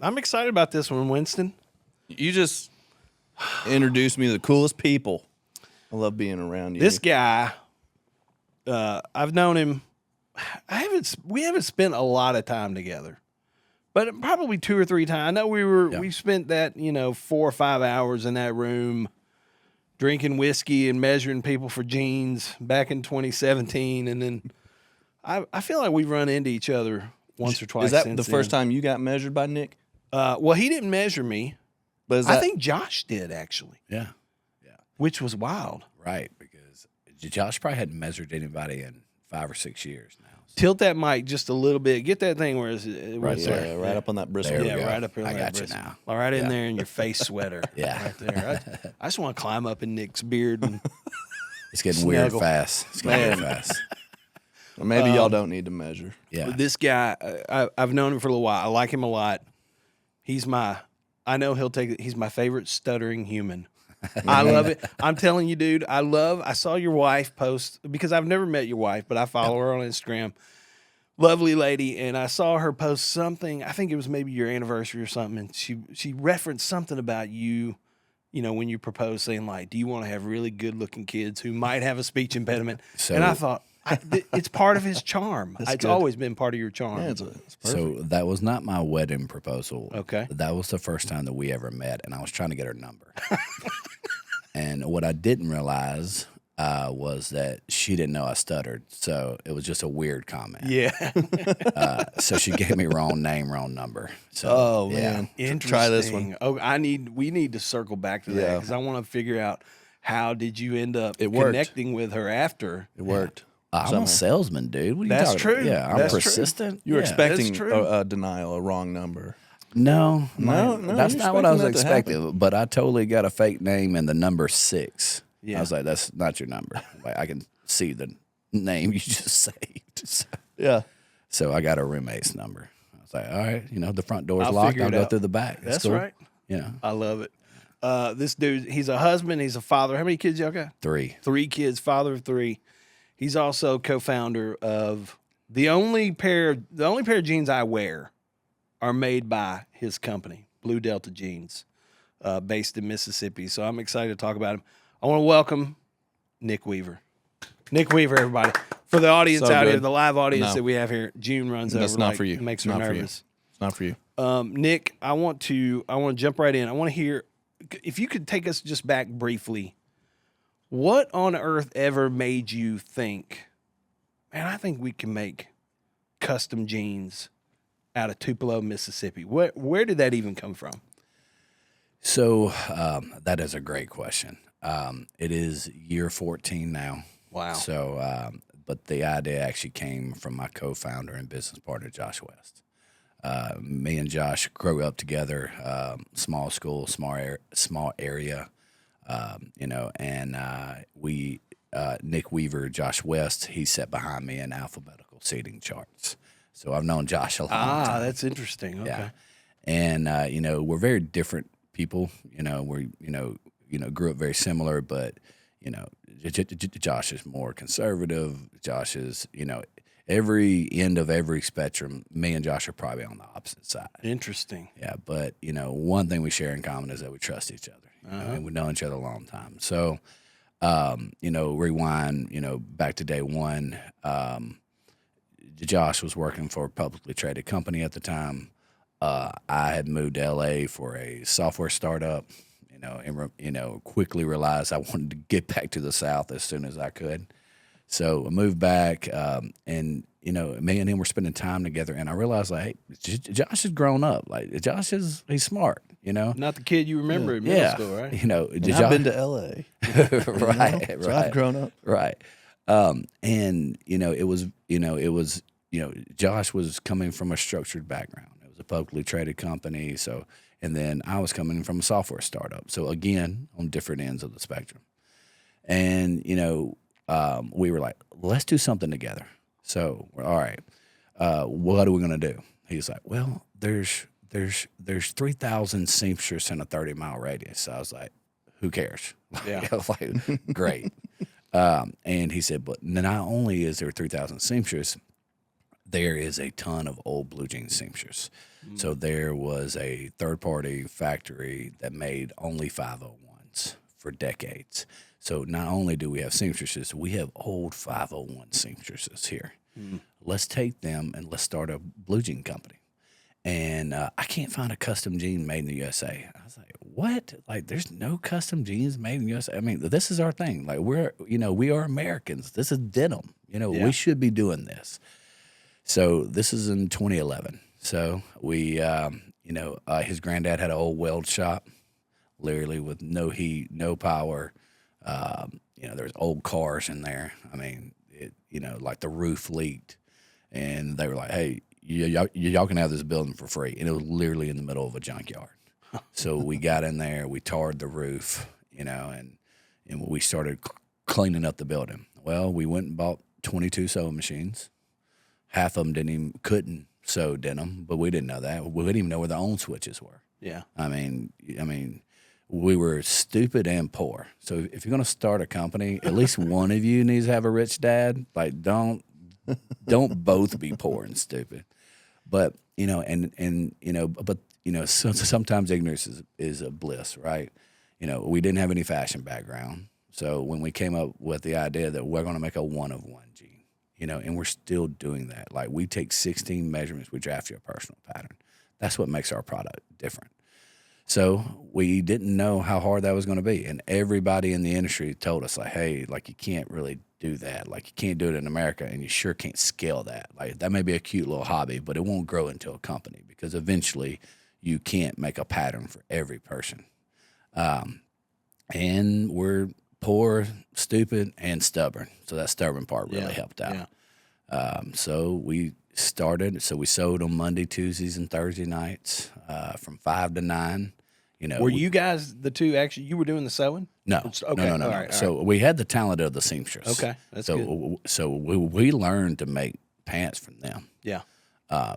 I'm excited about this one, Winston. You just introduced me to the coolest people. I love being around you. This guy, I've known him. We haven't spent a lot of time together, but probably 2 or 3 times. I know we spent that 4 or 5 hours in that room, drinking whiskey and measuring people for jeans back in 2017, and then I feel like we've run into each other once or twice. Is that since the first time you got measured by Nick? Well, he didn't measure me, But I think Josh did actually. Yeah. Which was wild. Right, because Josh probably hadn't measured anybody in 5 or 6 years now. So. Tilt that mic just a little bit. Get that thing where it's Right there. right up on that bristle. There we yeah, go. right up here. I on got that you bristle. now. All right in there in your face sweater. Yeah. Right there. I just want to climb up in Nick's beard. And It's getting Snuggle. weird fast. It's getting weird fast. Well, maybe y'all don't need to measure. Yeah. this guy, I've known him for a little while. I like him a lot. He's my favorite stuttering human. I love it. I'm telling you, dude, I saw your wife post, because I've never met your wife, but I follow her on Instagram. Lovely lady. And I saw her post something. I think it was maybe your anniversary or something. And she referenced something about you, when you proposed, saying like, do you want to have really good looking kids who might have a speech impediment? And I thought, it's part of his charm. It's good. always been part of your charm. Yeah, it's perfect. So that was not my wedding proposal. Okay. That was the first time that we ever met, and I was trying to get her number. And what I didn't realize was that she didn't know I stuttered, so it was just a weird comment. Yeah. So she gave me wrong name, wrong number. So, Oh, yeah. man. Interesting. Try this one. Oh, we need to circle back to that, Yeah. because I want to figure out, how did you end up It worked. connecting with her after? It worked. I'm Somehow. a salesman, dude. What are you That's talking true. about? Yeah, I'm That's true. persistent. You were Yeah. expecting true. a denial, a wrong number. No, No, that's you're not what I was expecting that to happen. expecting. But I totally got a fake name and the number 6. Yeah. I was like, that's not your number. Like, I can see the name you just saved. Yeah. So I got a roommate's number. I was like, all right, the front door's I'll locked. figure I'll it go out. through the back. That's cool. right. Yeah, I love it. This dude, he's a husband. He's a father. How many kids y'all got? 3. 3 kids, father of 3. He's also co-founder of the only pair of jeans I wear are made by his company, Blue Delta Jeans, based in Mississippi. So I'm excited to talk about him. I want to welcome Nick Weaver. Nick Weaver, everybody. For the audience So out here, good. the live audience No. that we have here, June runs That's over. not like, for you. Makes It's her not for you. nervous. It's not for you. Nick, I want to jump right in. I want to hear, if you could take us just back briefly, what on earth ever made you think, man, I think we can make custom jeans out of Tupelo, Mississippi? Where did that even come from? So that is a great question. It is year 14 now. Wow. So, but the idea actually came from my co-founder and business partner, Josh West. Me and Josh grew up together, small school, small area, and we, Nick Weaver, Josh West, he sat behind me in alphabetical seating charts. So I've known Josh a long time. That's interesting. Okay. Yeah. And, we're very different people, we grew up very similar, but, Josh is more conservative. Josh is, every end of every spectrum, me and Josh are probably on the opposite side. Interesting. Yeah. But, one thing we share in common is that we trust each other and we've known each other a long time. So, rewind, back to day one, Josh was working for a publicly traded company at the time. I had moved to LA for a software startup, and quickly realized I wanted to get back to the South as soon as I could. So I moved back, and me and him were spending time together, and I realized, like, hey, Josh has grown up. Like, he's smart, Not the kid you remember in middle yeah, school, right? I've been to L.A. right, So right. I've grown up. Right. And it was Josh was coming from a structured background. It was a publicly traded company. So, and then I was coming from a software startup. So again, on different ends of the spectrum. And, we were like, let's do something together. So we're all right. What are we going to do? He's like, well, there's 3,000 seamstresses in a 30-mile radius. So I was like, who cares? Yeah. I was like, great. And he said, but not only is there 3,000 seamstresses, there is a ton of old blue jean seamstresses. So there was a third-party factory that made only 501s for decades. So not only do we have seamstresses, we have old 501 seamstresses here. Let's take them and let's start a blue jean company. And I can't find a custom jean made in the USA. I was like, what? Like, there's no custom jeans made in the USA. I mean, this is our thing. Like, we are Americans. This is denim. We should be doing this. So this is in 2011. So we, his granddad had an old weld shop, literally with no heat, no power. There's old cars in there. I mean, like the roof leaked. And they were like, hey, y'all can have this building for free. And it was literally in the middle of a junkyard. So we got in there, we tarred the roof, and we started cleaning up the building. Well, we went and bought 22 sewing machines. Half of them couldn't sew denim, but we didn't know that. We didn't even know where the on switches were. Yeah. I mean, we were stupid and poor. So if you're going to start a company, at least one of you needs to have a rich dad. Like, don't both be poor and stupid. But sometimes ignorance is a bliss, right? We didn't have any fashion background, so when we came up with the idea that we're going to make a one-of-one jean, and we're still doing that. Like, we take 16 measurements, we draft you a personal pattern. That's what makes our product different. So we didn't know how hard that was going to be, and everybody in the industry told us, like, hey, like, you can't really do that. Like, you can't do it in America, and you sure can't scale that. Like, that may be a cute little hobby, but it won't grow into a company because eventually you can't make a pattern for every person. And we're poor, stupid, and stubborn. So that stubborn part really helped out. Yeah. So we sewed on Monday, Tuesdays, and Thursday nights from 5 to 9. Were you guys the two actually? You were doing the sewing? No. Okay. No. All right. So we had the talent of the seamstress. Okay, that's good. So we learned to make pants from them. Yeah.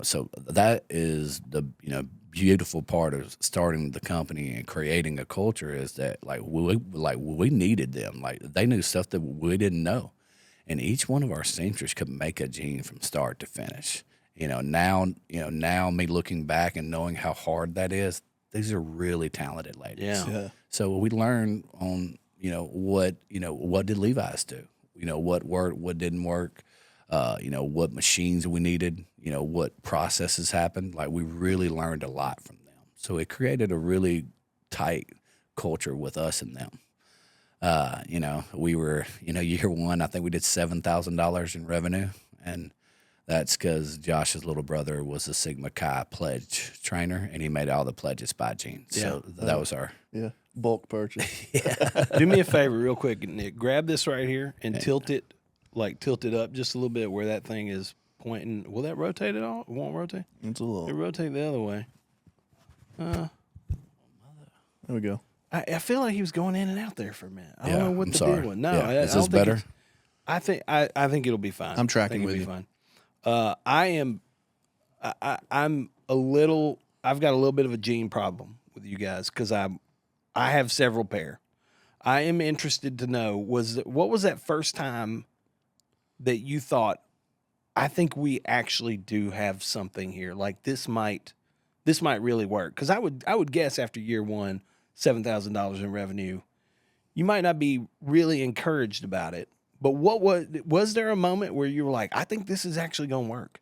So that is the beautiful part of starting the company and creating a culture is that we needed them. Like, they knew stuff that we didn't know, and each one of our seamstresses could make a jean from start to finish. Now me looking back and knowing how hard that is. These are really talented ladies. Yeah. So we learned on, what did Levi's do? What worked, what didn't work, what machines we needed, what processes happened. Like, we really learned a lot from them. So it created a really tight culture with us and them. We were, year one, I think we did $7,000 in revenue. And that's because Josh's little brother was a Sigma Chi pledge trainer, and he made all the pledges by jeans. Yeah. So that was our bulk purchase. Do me a favor real quick, Nick. Grab this right here and tilt it up just a little bit where that thing is pointing. Will that rotate at all? It won't rotate? It's a little. It rotate the other way. There we go. I feel like he was going in and out there for a minute. I don't know what deal was. No, is this better? I think it'll be fine. I'm tracking with you. Fine. I'm a little. I've got a little bit of a gene problem with you guys because I have several pair. I am interested to know what was that first time that you thought, I think we actually do have something here. Like, this might really work. Because I would guess after year one, $7,000 in revenue, you might not be really encouraged about it. But what was there a moment where you were like, I think this is actually going to work?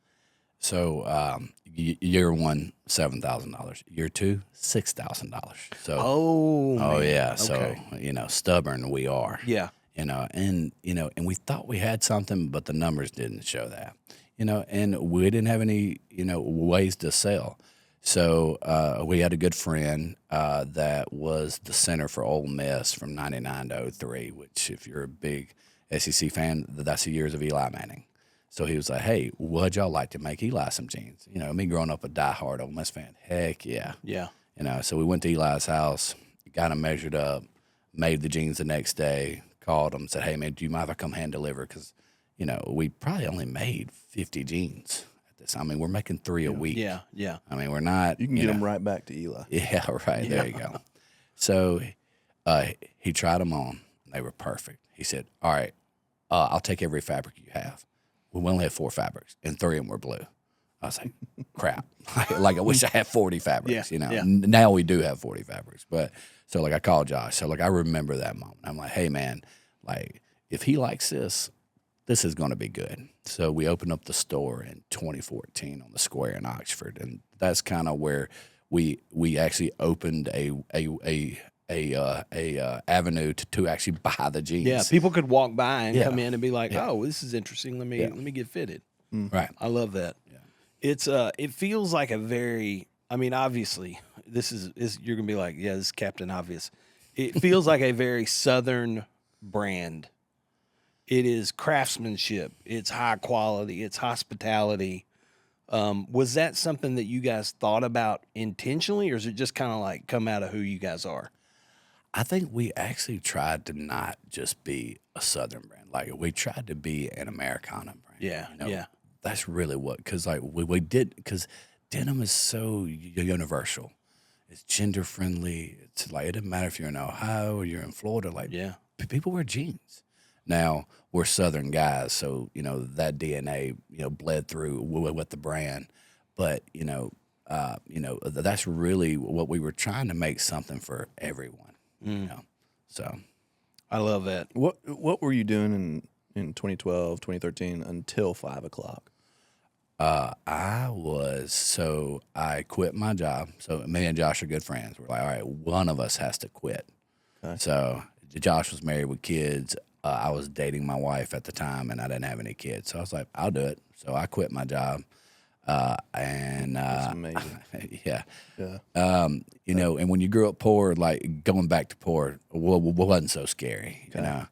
So year one, $7,000. Year two, $6,000. So Okay. So stubborn we are. Yeah. And we thought we had something, but the numbers didn't show that. And we didn't have any ways to sell. So we had a good friend that was the center for Ole Miss from '99 to '03, which, if you're a big SEC fan, that's the years of Eli Manning. So he was like, hey, would y'all like to make Eli some jeans? Me growing up a diehard Ole Miss fan, heck yeah. Yeah. So we went to Eli's house, got him measured up, made the jeans the next day, called him, said, hey, man, do you mind if I come hand deliver? Because, we probably only made 50 jeans at this. I mean, we're making 3 a week. Yeah, yeah. I mean, we're not. You can get them right back to Eli. Yeah, right. There you go. So he tried them on. They were perfect. He said, all right, I'll take every fabric you have. We only had 4 fabrics, and 3 of them were blue. I was like, crap. Like, I wish I had 40 fabrics, Yeah, you know. yeah. Now we do have 40 fabrics. But so, like, I called Josh. So, like, I remember that moment. I'm like, hey, man, like, if he likes this is going to be good. So we opened up the store in 2014 on the square in Oxford. And that's kind of where we actually opened a avenue to actually buy the jeans. Yeah, people could walk by and Yeah. come in and be like, Yeah. "Oh, this is interesting. Let me get fitted." Right. I love that. Yeah. It's it feels like a very. I mean, obviously, this is you're gonna be like, yeah, this is Captain Obvious. It feels like a very Southern brand. It is craftsmanship. It's high quality. It's hospitality. Was that something that you guys thought about intentionally, or is it just kind of like come out of who you guys are? I think we actually tried to not just be a Southern brand. Like, we tried to be an Americana brand. Yeah, you know? yeah. That's really what, because like we did, because denim is so universal. It's gender friendly. It's like, it doesn't matter if you're in Ohio or you're in Florida. Like, Yeah. people wear jeans. Now, we're Southern guys, so, you know, that DNA, you know, bled through with the brand. But, that's really what we were trying to make, something for everyone, you know. So I love that. What were you doing in 2012, 2013 until 5 o'clock? I quit my job. So me and Josh are good friends. We're like, all right, one of us has to quit. Okay. So Josh was married with kids. I was dating my wife at the time, and I didn't have any kids. So I was like, I'll do it. So I quit my job. That's amazing. Yeah. Yeah. You know, and when you grew up poor, like, going back to poor wasn't so scary, you know.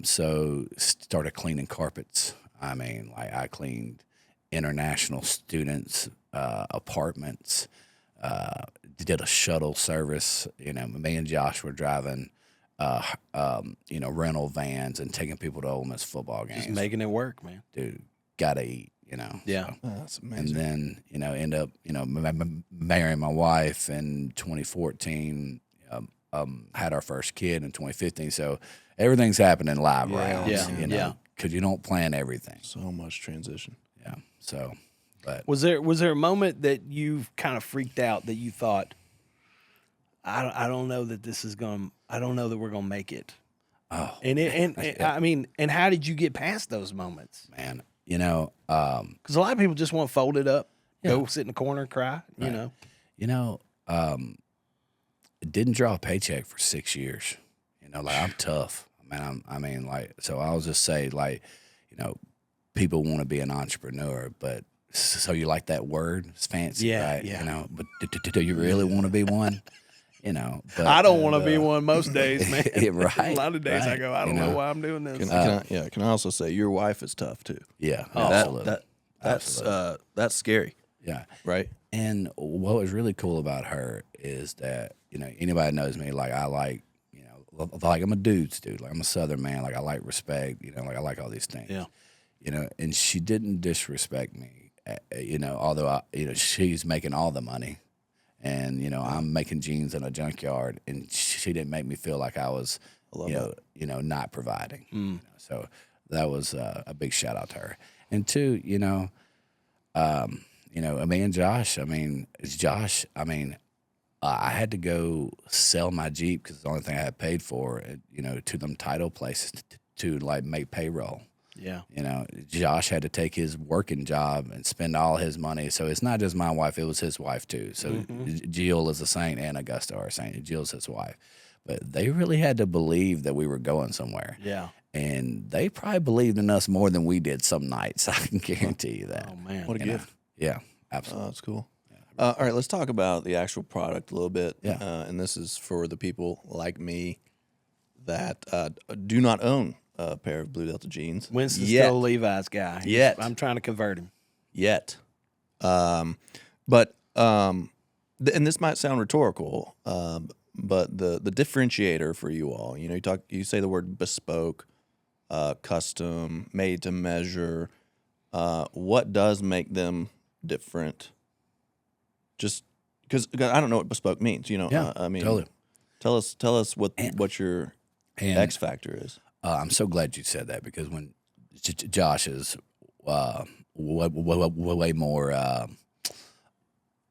So started cleaning carpets. I mean, like, I cleaned international students' apartments, did a shuttle service. You know, me and Josh were driving, rental vans and taking people to Ole Miss football games. Just making it work, man. Dude, gotta eat, you know. Yeah. So. Oh, that's And amazing. then, end up, marrying my wife in 2014, had our first kid in 2015. So everything's happening live rounds, Yeah, you know, yeah. because you don't plan everything. So much transition. Yeah. So, but Was there a moment that you kind of freaked out that you thought, I don't know that this is going. I don't know that we're going to make it. oh And I mean, and how did you get past those moments? man, Because a lot of people just want to fold it up, go sit in the corner, cry. You know. didn't draw a paycheck for 6 years. Like, I'm tough. So I'll just say, like, people want to be an entrepreneur, but so you like that word? It's fancy, Yeah, right? yeah. But do you really want to be one? But I don't want to be one most days, man. Right, A lot of days I right, go, I don't know why I'm doing this. Can I also say your wife is tough too? Yeah, Oh, absolutely. That's scary, Yeah. right? And what was really cool about her is that, anybody that knows me, like, I like, like, I'm a dude's dude. Like, I'm a Southern man. Like, I like respect, like, I like all these things. Yeah. And she didn't disrespect me, although, she's making all the money. And, I'm making jeans in a junkyard, and she didn't make me feel like I was, not providing. So that was a big shout out to her. And two, me and Josh, I had to go sell my Jeep because it's the only thing I had paid for, to them title places to like make payroll. Yeah. Josh had to take his working job and spend all his money. So it's not just my wife, it was his wife too. So Jill is a saint and Augusta are a saint. Jill's his wife. But they really had to believe that we were going somewhere. Yeah. And they probably believed in us more than we did some nights. I can guarantee you that. Oh man. What a gift. Yeah, Oh, absolutely. that's cool. All right, let's talk about the actual product a little bit. Yeah. And this is for the people like me that do not own a pair of Blue Delta jeans. Winston's yet. still a Levi's guy. Yet. I'm trying to convert him. Yet. And this might sound rhetorical, but the differentiator for you all, you say the word bespoke, custom, made to measure. What does make them different? Just because I don't know what bespoke means, Yeah, totally. tell us what your And X factor is. I'm so glad you said that, because when Josh is way more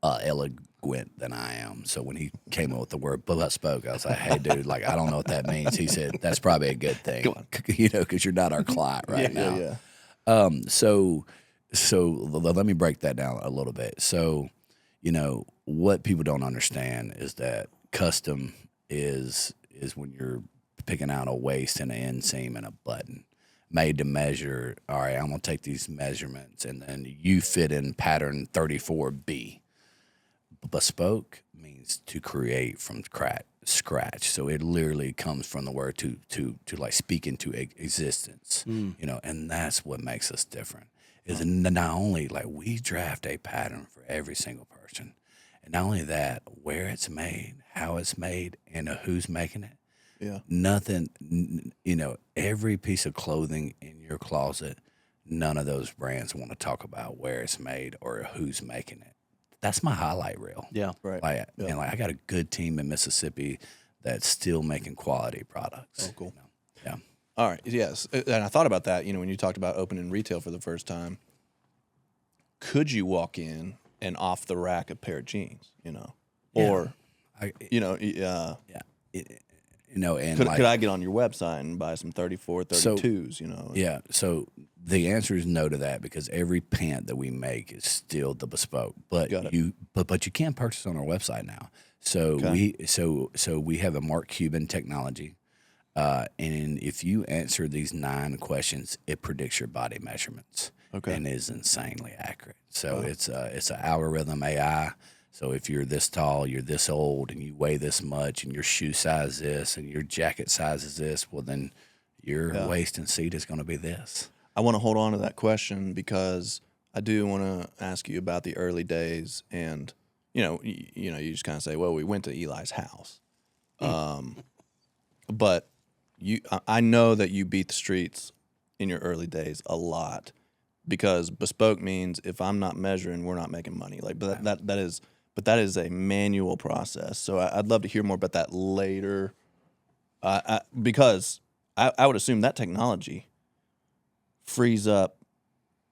eloquent than I am. So when he came up with the word bespoke, I was like, "Hey, dude, like I don't know what that means." He said, "That's probably a good thing, you know, because you're not our client right now." Yeah. So let me break that down a little bit. So, you know, what people don't understand is that custom is when you're picking out a waist and an inseam and a button. Made to measure. All right, I'm gonna take these measurements, and then you fit in pattern 34B. Bespoke means to create from scratch. So it literally comes from the word to like speak into existence, you know, and that's what makes us different. Is not only like we draft a pattern for every single person, and not only that, where it's made, how it's made, and who's making it. Yeah. Nothing, you know, every piece of clothing in your closet, none of those brands want to talk about where it's made or who's making it. That's my highlight reel. Yeah. Right. Like, and like I got a good team in Mississippi that's still making quality products. Oh, cool. You know? Yeah. All right. Yes. And I thought about that, you know, when you talked about opening retail for the first time. Could you walk in and off the rack a pair of jeans, you know? Or, you know, Yeah. You know, and could like, I get on your website and buy some 34, 32s, you know? yeah. So the answer is no to that because every pant that we make is still the bespoke. But Got it. but you can purchase on our website now. So we have a Mark Cuban technology. And if you answer these 9 questions, it predicts your body measurements. Okay. And is insanely accurate. So it's an algorithm AI. So if you're this tall, you're this old, and you weigh this much, and your shoe size this, and your jacket size is this, well then your waist and seat is going to be this. I want to hold on to that question because I do want to ask you about the early days, and you just kind of say, well, we went to Eli's house, but I know that you beat the streets in your early days a lot because bespoke means if I'm not measuring, we're not making money. Like, but that is a manual process. So I'd love to hear more about that later, because I would assume that technology frees up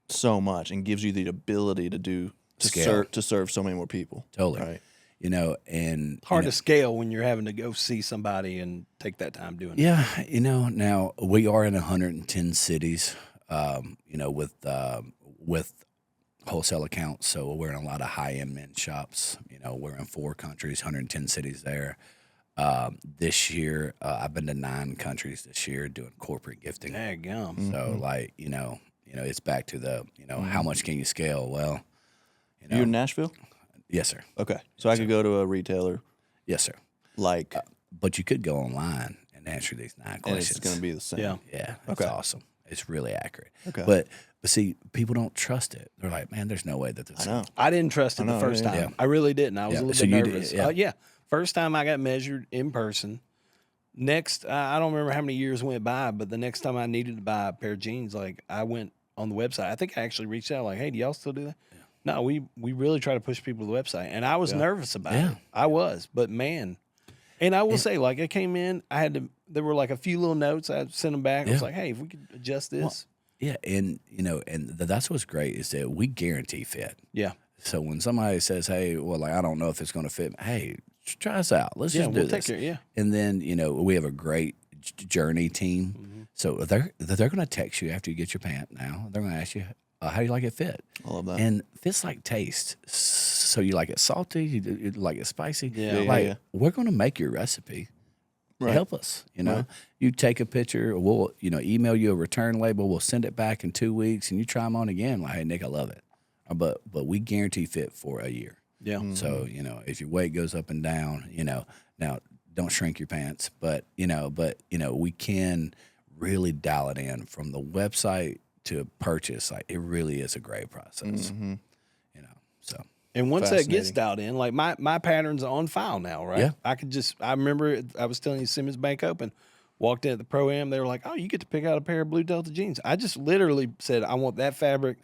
so much and gives you the ability to serve so many more people. Totally. Right. You know, and Hard to scale when you're having to go see somebody and take that time doing it. yeah, you know, now we are in 110 cities, you know, with wholesale accounts. So we're in a lot of high-end men's shops. You know, we're in 4 countries, 110 cities there. This year, I've been to 9 countries this year doing corporate gifting. Daggum. So like, you know, it's back to the, you know, how much can you scale? Well, you know, You in Nashville? yes, sir. Okay. So I could go to a retailer Yes, sir. like, But you could go online and answer these 9 and questions. it's going to be the same. Yeah. Yeah, Okay. it's awesome. It's really accurate. Okay. But see, people don't trust it. They're like, man, there's no way that this. I know. I didn't trust it the know, first yeah, time. yeah. I really didn't. I was Yeah. a little So bit you did, nervous. yeah. Yeah. First time I got measured in person. Next, I don't remember how many years went by, but the next time I needed to buy a pair of jeans, like I went on the website. I think I actually reached out, like, "Hey, do y'all still do that?" Yeah. No, we really try to push people to the website, and I was nervous about it. I was, but man, and I will say, like, I came in, I had to. There were like a few little notes. I sent them back. I was like, "Hey, if we could adjust this." Yeah, and you know, and that's what's great is that we guarantee fit. Yeah. So when somebody says, "Hey, well, like I don't know if it's going to fit," hey, try us out. Let's just do we'll this. take care. Yeah. And then you know we have a great journey team. So they're going to text you after you get your pant. Now they're going to ask you how do you like it fit. I love that. And fits like taste. So you like it salty, you like it spicy. Yeah. Like we're going to make your recipe. Right. Help us. You know, you take a picture. We'll email you a return label. We'll send it back in 2 weeks, and you try them on again. Like, hey, Nick, I love it. But we guarantee fit for a year. Yeah. So, if your weight goes up and down, now don't shrink your pants, but we can really dial it in from the website to purchase. Like it really is a great process, so. And once that gets Fascinating. dialed in, like my patterns are on file now, right? Yeah. I remember I was telling you Simmons Bank Open, walked in at the Pro-Am, they were like, "Oh, you get to pick out a pair of blue Delta jeans." I just literally said, "I want that fabric,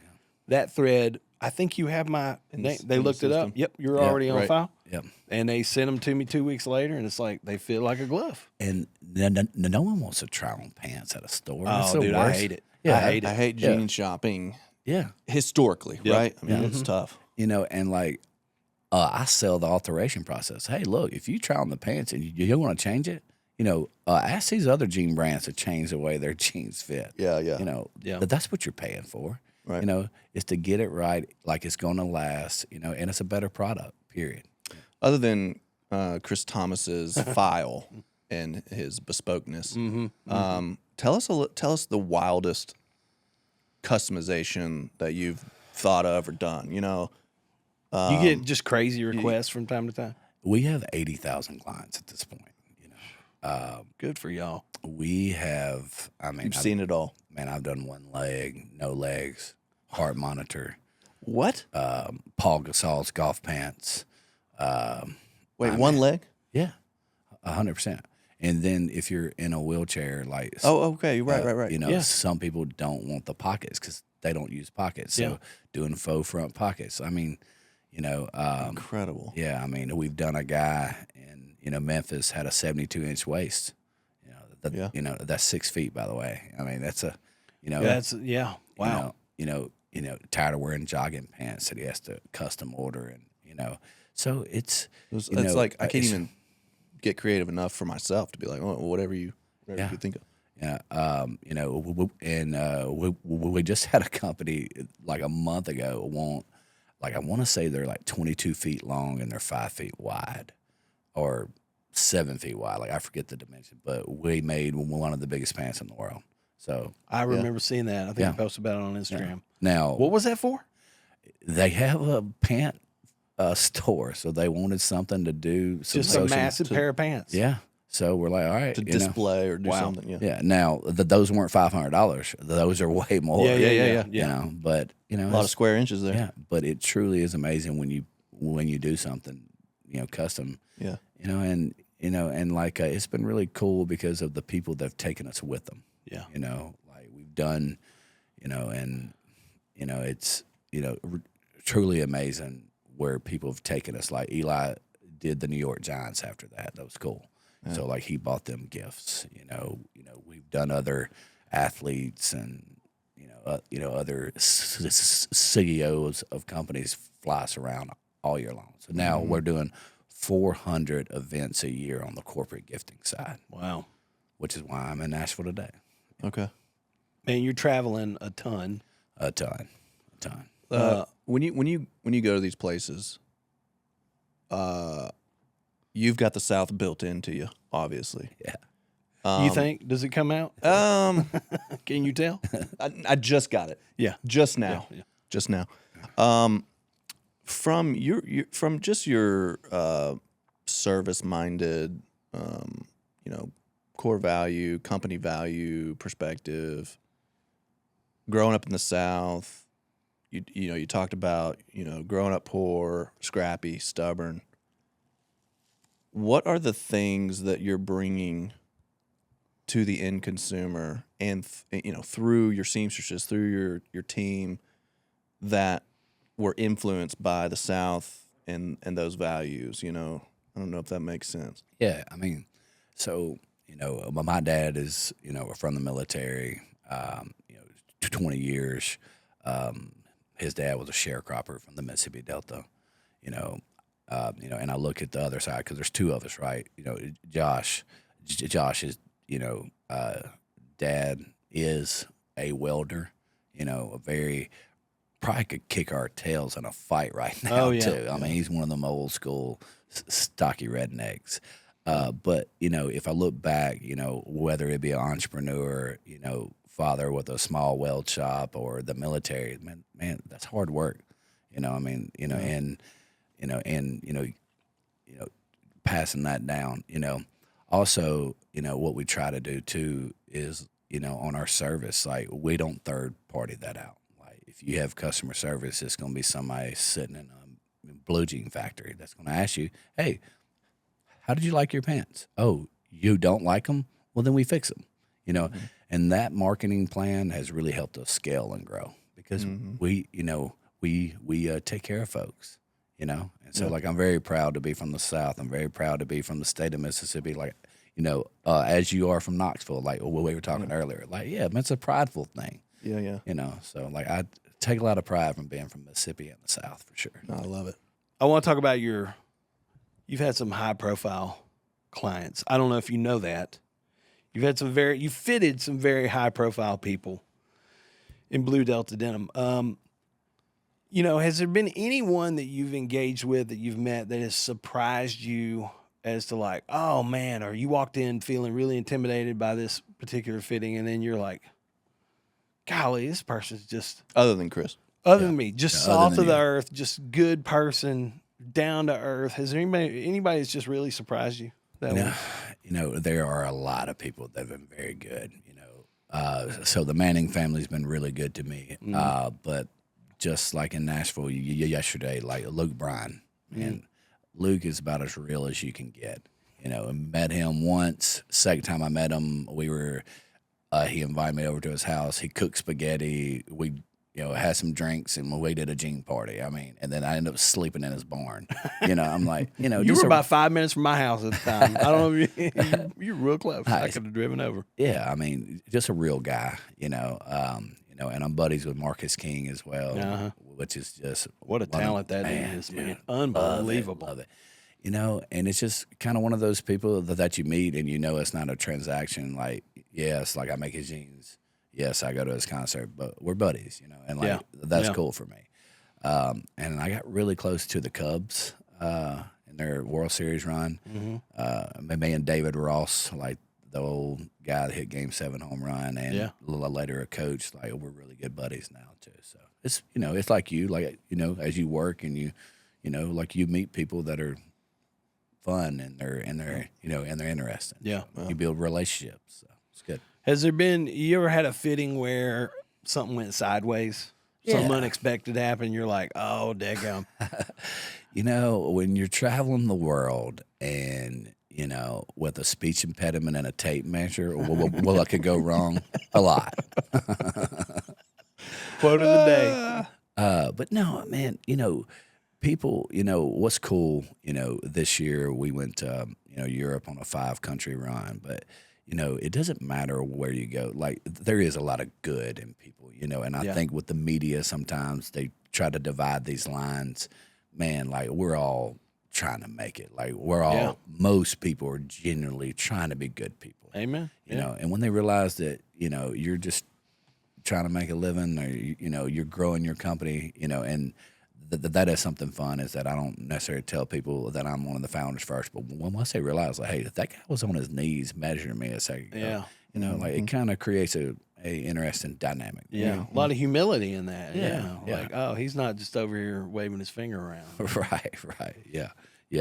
that thread. I think you have my name." They in the looked it up. system. Yep, you're already on right. file. Yep. And they sent them to me 2 weeks later, and it's like they fit like a glove. And no one wants to try on pants at a store. That's Oh, the dude, I worst. hate it. Yeah, I hate it. I hate jean shopping Yeah. historically, Yep. right? I mean, it's tough. You know, and like I sell the alteration process. Hey, look, if you try on the pants and you want to change it, you know, ask these other jean brands to change the way their jeans fit. Yeah, yeah. You know, Yeah. that's what you're paying for. Right. You know, is to get it right, like it's going to last, you know, and it's a better product, period. Other than Chris Thomas's file and his bespokeness, tell us the wildest customization that you've thought of or done. You know, You get just crazy requests from time to time. We have 80,000 clients at this point. You know, Good for y'all. we have, I mean, you've seen it all. man, I've done one leg, no legs, heart monitor, What? Paul Gasol's golf pants. Wait, one leg? Yeah, 100%. And then if you're in a wheelchair, like Oh, okay. Right. you know, Yeah. some people don't want the pockets because they don't use pockets. So Yeah. doing faux front pockets. I mean, you know, Incredible. yeah. I mean, we've done a guy in Memphis had a 72-inch waist. You know, Yeah. you know that's 6 feet, by the way. I mean, that's a, you know, That's wow. You know, tired of wearing jogging pants that he has to custom order, and you know, so it's It's you know, like I can't it's- even get creative enough for myself to be like, oh, whatever you Yeah. think of. Yeah, you know, we just had a company like a month ago I want to say they're like 22 feet long and they're 5 feet wide, or 7 feet wide. Like I forget the dimension, but we made one of the biggest pants in the world. So I remember seeing that. I think Yeah. you posted about it on Instagram. now What was that for? they have a pant store, so they wanted something to do. Some Just a social- massive pair of pants. Yeah. So we're like, all right, To you know. display or do Wow. something. Yeah. Yeah. Now those weren't $500. Those are way more. Yeah. You know, but you know, A lot of it's- square inches there. yeah. But it truly is amazing when you do something, you know, custom. Yeah. You know, and like it's been really cool because of the people that have taken us with them. Yeah. You know, like we've done, you know, and you know, it's truly amazing where people have taken us. Like Eli did the New York Giants after that. That was cool. So like he bought them gifts. You know, we've done other athletes and other CEOs of companies fly us around all year long. So now we're doing 400 events a year on the corporate gifting side, Wow. which is why I'm in Nashville today. Okay. Man, you're traveling a ton. A ton. When you go to these places, you've got the South built into you, obviously. Yeah. You think? Does it come out? Can you tell? I just got it. Yeah. Just now. Yeah. Just now. From your service minded, core value, company value perspective. Growing up in the South, you talked about growing up poor, scrappy, stubborn. What are the things that you're bringing to the end consumer, and through your seamstresses, through your team, that were influenced by the South and those values? I don't know if that makes sense. Yeah, I mean, so my dad is from the military. 20 years. His dad was a sharecropper from the Mississippi Delta. And I look at the other side because there's two of us, right? Josh is dad is a welder. Probably could kick our tails in a fight right now Oh, yeah. too. I mean, he's one of them old school stocky rednecks. But if I look back, whether it be an entrepreneur, father with a small weld shop or the military, man, that's hard work. Passing that down. Also, what we try to do too is, on our service, like we don't third party that out. Like if you have customer service, it's going to be somebody sitting in a blue jean factory that's going to ask you, hey, how did you like your pants? Oh, you don't like them? Well, then we fix them. And that marketing plan has really helped us scale and grow because we take care of folks, And so like, I'm very proud to be from the South. I'm very proud to be from the state of Mississippi. Like, as you are from Knoxville, like what we were talking earlier, like, yeah, it's a prideful thing. Yeah. So like take a lot of pride from being from Mississippi and the South for sure. I love it. I want to talk about you've had some high profile clients. I don't know if you know that. You fitted some very high profile people in Blue Delta Denim. Has there been anyone that you've engaged with that you've met that has surprised you as to like, oh man, or you walked in feeling really intimidated by this particular fitting, and then you're like, golly, this person's just Other than Chris. other than me, just Yeah, other salt than of the you. earth, just good person, down to earth. Has there anybody that's just really surprised you? That way? There are a lot of people that have been very good. So the Manning family's been really good to me. But just like in Nashville yesterday, like Luke Bryan, and Luke is about as real as you can get. I met him once. Second time I met him, he invited me over to his house. He cooked spaghetti. We had some drinks, and we did a jean party. I mean, and then I ended up sleeping in his barn. I'm like, You just were about 5 minutes from my house at the time. I don't know if you're real close. I Nice. could have driven over. yeah, I mean, just a real guy, and I'm buddies with Marcus King as well, Uh-huh. which is just What a one of- talent that man, is, man. dude. Unbelievable. Love it. And it's just kind of one of those people that you meet and it's not a transaction. Like, yes, like I make his jeans. Yes, I go to his concert, but we're buddies, and like Yeah. that's Yeah. cool for me. And I got really close to the Cubs in their World Series run. Me and David Ross, like the old guy that hit Game 7 home run, and Yeah. a little later a coach. Like we're really good buddies now too. So it's it's like as you work and you like you meet people that are fun and they're interesting. Yeah. You build relationships. So it's good. Has there been, you ever had a fitting where something went sideways? Something Yeah. unexpected happened. You're like, oh, daggum. When you're traveling the world and, with a speech impediment and a tape measure, what could go wrong? A lot. Quote of the day. But no, man, people, what's cool, this year we went to, Europe on a 5-country run, but, it doesn't matter where you go. Like, there is a lot of good in people, and I Yeah. think with the media, sometimes they try to divide these lines. Man, like, we're all trying to make it. Like, most people are genuinely trying to be good people. Amen. And when they realize that, you're just trying to make a living or, you're growing your company, and that is something fun is that I don't necessarily tell people that I'm one of the founders first, but once they realize, like, hey, if that guy was on his knees measuring me a second ago, Yeah. like it kind of creates a interesting dynamic. Yeah. A lot of humility in that. Yeah. Like, oh, he's not just over here waving his finger around. Right. Yeah.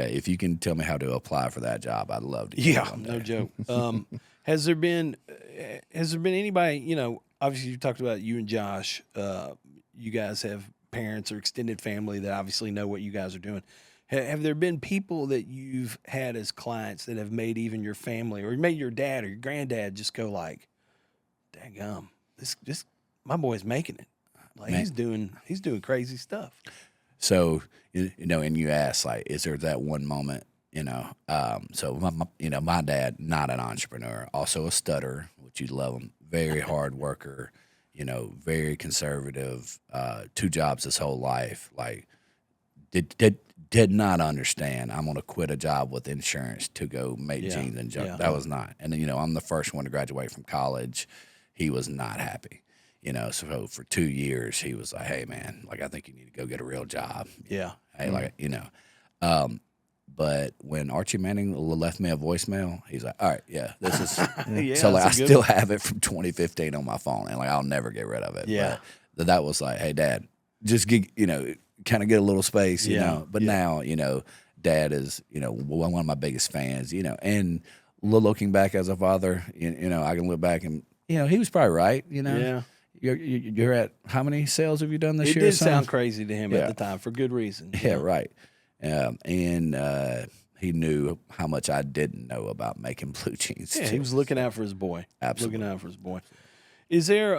If you can tell me how to apply for that job, I'd love to. get it one No day. joke. Has there been anybody, obviously you talked about you and Josh, you guys have parents or extended family that obviously know what you guys are doing. Have there been people that you've had as clients that have made even your family or made your dad or your granddad just go like, daggum, this my boy's making it. Like Man. he's doing crazy stuff. So, and you ask, like, is there that one moment, so my dad, not an entrepreneur, also a stutterer, which you love him, very hard worker, very conservative, 2 jobs his whole life, like did not understand I'm going to quit a job with insurance to go make Yeah, jeans and junk. yeah. That was not. And then, I'm the first one to graduate from college. He was not happy. So for 2 years, he was like, hey, man, like, I think you need to go get a real job. Yeah. Hey, like, but when Archie Manning left me a voicemail, he's like, all right, yeah, this is, Yeah, so like, I that's a good still have it from 2015 on my phone and like, I'll never get rid of it. Yeah. But that was like, hey, Dad, just get, kind of get a little space, you Yeah, know, but yeah. now, Dad is, one of my biggest fans, and looking back as a father, I can look back and, he was probably right, Yeah. You're at how many sales have you done this It year? did son? sound crazy to him Yeah. at the time for good reason. Yeah, right. And he knew how much I didn't know about making blue jeans. Yeah, he too. was looking out for his boy. Absolutely. Looking out for his boy. Is there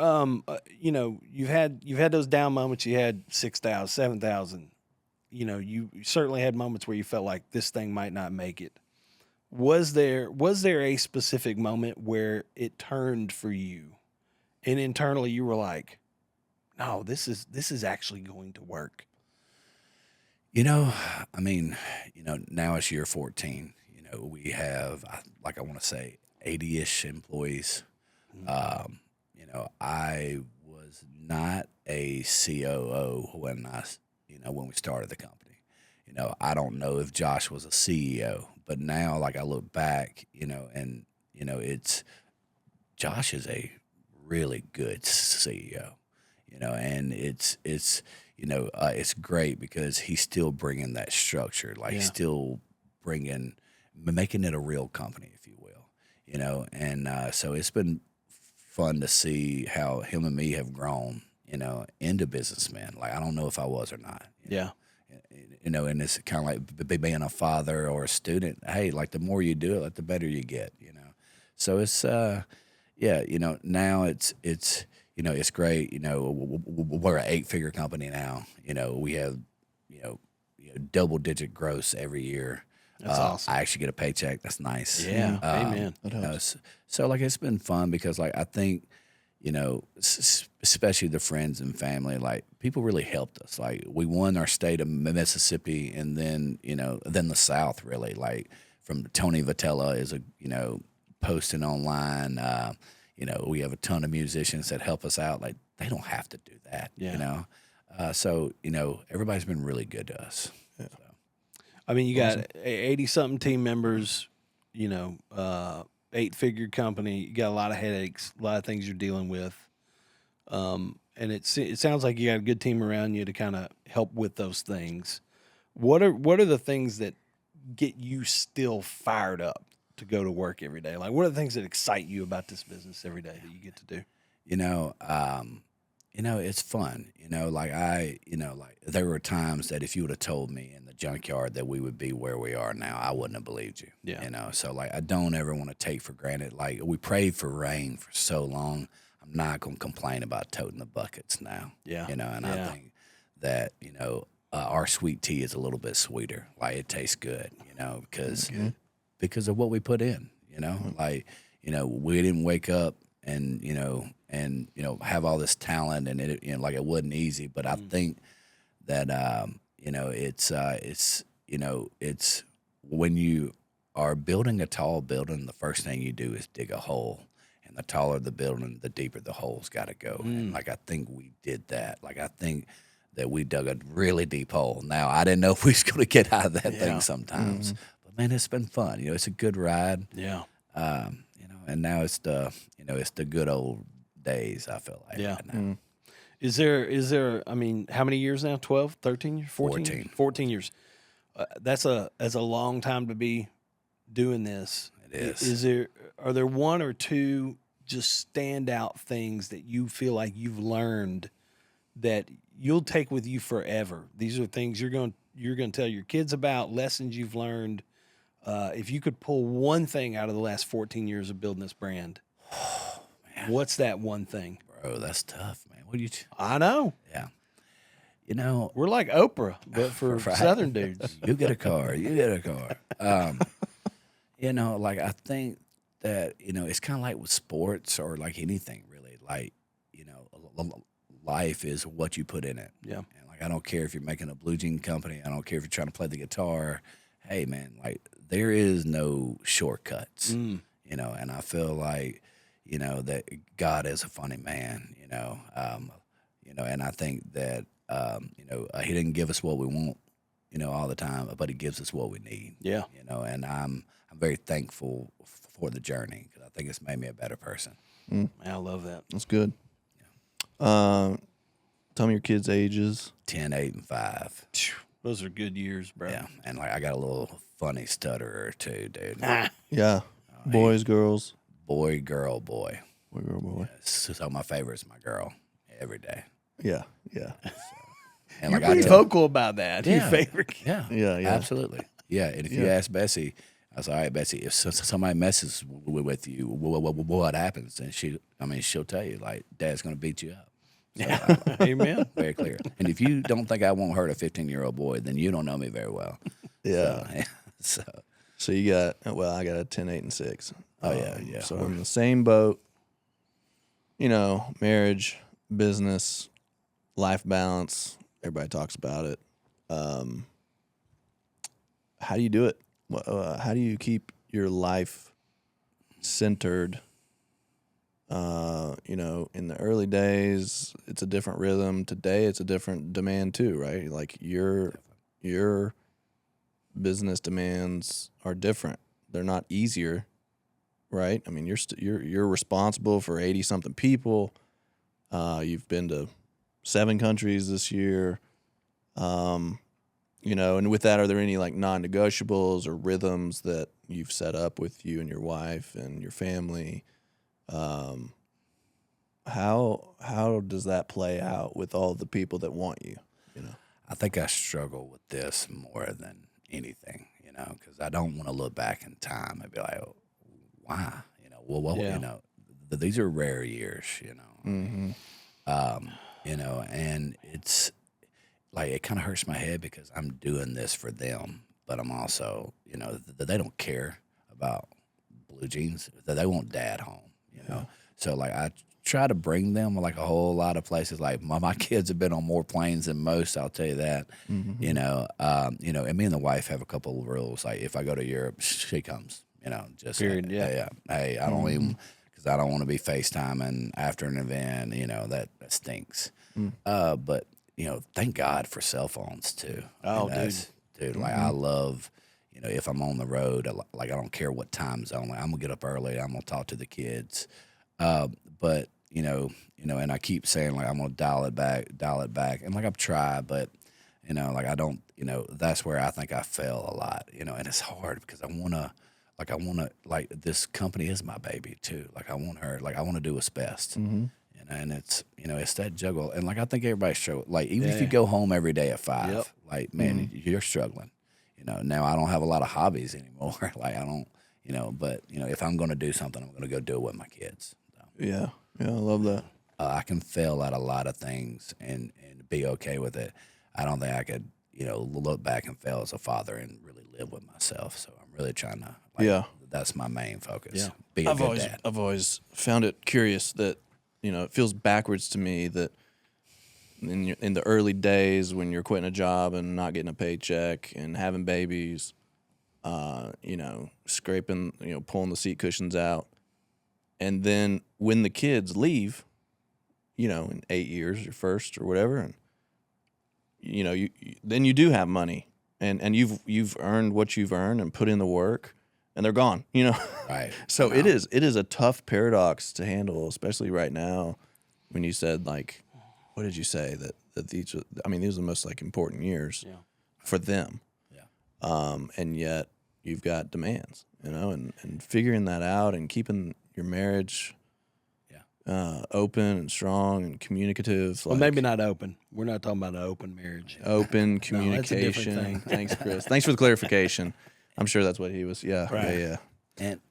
you've had those down moments, you had 6,000, 7,000. You certainly had moments where you felt like this thing might not make it. Was there a specific moment where it turned for you and internally you were like, no, this is actually going to work? You know, I mean, now it's year 14. We have, like I want to say, 80-ish employees. I was not a COO when we started the company. I don't know if Josh was a CEO, but now, like I look back, and it's Josh is a really good CEO, and it's great because he's still bringing that structure, like Yeah. still making it a real company, if you will, and so it's been fun to see how him and me have grown, into businessmen. Like, I don't know if I was or not. Yeah. And it's kind of like being a father or a student. Hey, like the more you do it, like the better you get, So it's, now it's great. We're an 8-figure company now. We have, double-digit gross every year. That's awesome. I actually get a paycheck. That's nice. Yeah. Amen. That helps. So like it's been fun because like I think, especially the friends and family, like people really helped us. Like we won our state of Mississippi, and then then the South really. Like from Tony Vitella is posting online. We have a ton of musicians that help us out. Like they don't have to do that. Yeah. So everybody's been really good to us. I mean, you got 80-something team members, 8-figure company. You got a lot of headaches, a lot of things you're dealing with. And it sounds like you got a good team around you to kind of help with those things. What are the things that get you still fired up to go to work every day? Like, what are the things that excite you about this business every day that you get to do? It's fun. Like there were times that if you would have told me in the junkyard that we would be where we are now, I wouldn't have believed you. Yeah. So like I don't ever want to take for granted. Like we prayed for rain for so long. I'm not gonna complain about toting the buckets now. Yeah. And I Yeah. think that our sweet tea is a little bit sweeter. Like it tastes good. Because of what we put in. Like we didn't wake up and have all this talent, and it like it wasn't easy. But I think that it's when you are building a tall building, the first thing you do is dig a hole, and the taller the building, the deeper the hole's got to go. And like I think we did that. Like I think that we dug a really deep hole. Now I didn't know if we was going to get out of that thing sometimes, but man, it's been fun. It's a good ride. Yeah. And now it's the good old days, I feel like. Yeah. Right now. Is there, I mean, how many years now? 12, 13 years? 14? 14 years. That's a long time to be doing this. It is. Are there one or two just standout things that you feel like you've learned that you'll take with you forever? These are things you're going to tell your kids about, lessons you've learned. If you could pull one thing out of the last 14 years of building this brand, what's that one thing? Bro, that's tough, man. What do you? I know. Yeah. We're like Oprah, but for Right. Southern dudes. You get a car. You get a car. Like I think that it's kind of like with sports or like anything really. Like life is what you put in it. Yeah. And like I don't care if you're making a blue jean company. I don't care if you're trying to play the guitar. Hey man, like there is no shortcuts. And I feel like that God is a funny man. And I think that He didn't give us what we want, all the time, but He gives us what we need. Yeah. And I'm very thankful for the journey because I think it's made me a better person. I love that. That's good. Tell me your kids' ages. 10, 8, and 5. Those are good years, bro. Yeah, and like I got a little funny stutterer too, dude. Yeah. Boys, girls. Boy, girl, boy. Boy, girl, boy. So my favorite is my girl every day. Yeah. Yeah. And You're like pretty vocal about that. Your favorite. Yeah, Yeah, yeah. absolutely. Yeah, and if you ask Bessie, I was all right, Bessie. If somebody messes with you, what happens? And she'll tell you like, Dad's gonna beat you up. So, Amen. very clear. And if you don't think I won't hurt a 15-year-old boy, then you don't know me very well. Yeah. So So you got, I got a 10, 8, and 6. Oh, yeah. So we're in the same boat, marriage, business, life balance. Everybody talks about it. How do you do it? How do you keep your life centered? In the early days, it's a different rhythm. Today, it's a different demand too, right? Like your business demands are different. They're not easier, right? I mean, you're responsible for 80 something people. You've been to 7 countries this year. And with that, are there any like non-negotiables or rhythms that you've set up with you and your wife and your family? How does that play out with all the people that want you? I think I struggle with this more than anything, because I don't want to look back in time and be like, oh, why? These are rare years, Mm-hmm. And it's like, it kind of hurts my head because I'm doing this for them, but I'm also, they don't care about blue jeans. They want dad home, So like I try to bring them like a whole lot of places. Like my kids have been on more planes than most. I'll tell you that. Mm-hmm. And me and the wife have a couple of rules. Like if I go to Europe, she comes. Just Period. Yeah. Hey, I don't even because I don't want to be FaceTiming after an event. That stinks. But thank God for cell phones too. Oh, dude, like I love. If I'm on the road, like I don't care what time zone. Like, I'm gonna get up early. I'm gonna talk to the kids. But and I keep saying like I'm gonna dial it back, and like I've tried, but like I don't, that's where I think I fail a lot, and it's hard because I wanna like this company is my baby too. Like I want to do what's best, and it's it's that juggle, and like I think everybody's struggling. Like even if you go home every day at 5, Yep. like man, you're struggling. Now I don't have a lot of hobbies anymore. Like I don't, but if I'm gonna do something, I'm gonna go do it with my kids. So. Yeah, I love that. I can fail at a lot of things and be okay with it. I don't think I could, look back and fail as a father and really live with myself. So I'm really trying to, that's my main focus. Yeah. Be a good dad. I've always found it curious that, it feels backwards to me that in the early days when you're quitting a job and not getting a paycheck and having babies, scraping, pulling the seat cushions out. And then when the kids leave, in 8 years, your first or whatever, and then you do have money, and you've earned what you've earned and put in the work, and they're gone. Right. So it is a tough paradox to handle, especially right now, when you said like, what did you say that these are the most like important years for them, and yet you've got demands, and figuring that out and keeping your marriage open and strong and communicative. Well, maybe not open. We're not talking about an open marriage. Open communication. No, that's a different thing. Thanks, Chris. Thanks for the clarification. I'm sure that's what he was. Yeah. Right. Yeah. And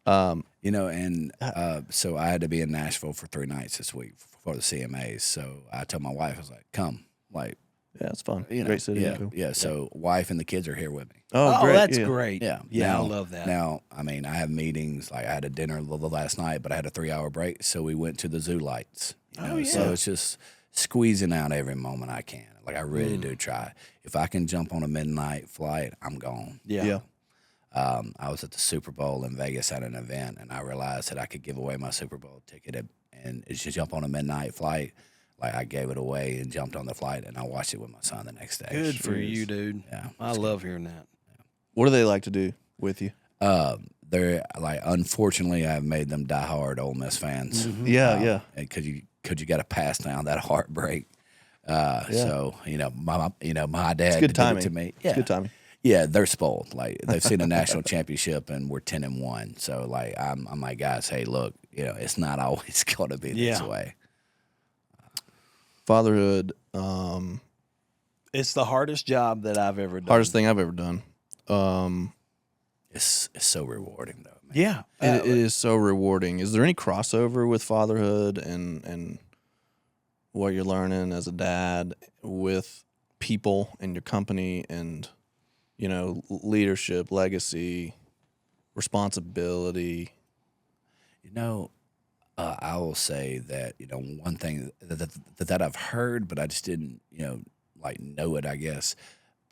so I had to be in Nashville for 3 nights this week for the CMAs. So I told my wife, I was like, come, like. Yeah, it's fun. Great city. Yeah, Cool. yeah. So wife and the kids are here with me. Oh, great. That's yeah. great. Yeah. Yeah, Now, I love that. Now, I have meetings. Like I had a dinner last night, but I had a 3-hour break, so we went to the zoo lights. So it's just squeezing out every moment I can. Like I really do try. If I can jump on a midnight flight, I'm gone. Yeah. I was at the Super Bowl in Vegas at an event, and I realized that I could give away my Super Bowl ticket and just jump on a midnight flight. Like I gave it away and jumped on the flight, and I watched it with my son the next day. Good for you, dude. Yeah, I love hearing that. What do they like to do with you? They're like, unfortunately, I've made them diehard Ole Miss fans. Yeah. Because you got to pass down that heartbreak. So my dad It's good did timing. it to me. It's good timing. Yeah, they're spoiled. Like they've seen a national championship and we're 10-1. So like I'm like, guys, hey, look, it's not always going to be this way. Fatherhood, It's the hardest job that I've ever done. hardest thing I've ever done. It's so rewarding though. Man. Yeah. It is so rewarding. Is there any crossover with fatherhood and what you're learning as a dad with people and your company and, leadership, legacy, responsibility? I will say that, one thing that I've heard, but I just didn't, like know it, I guess.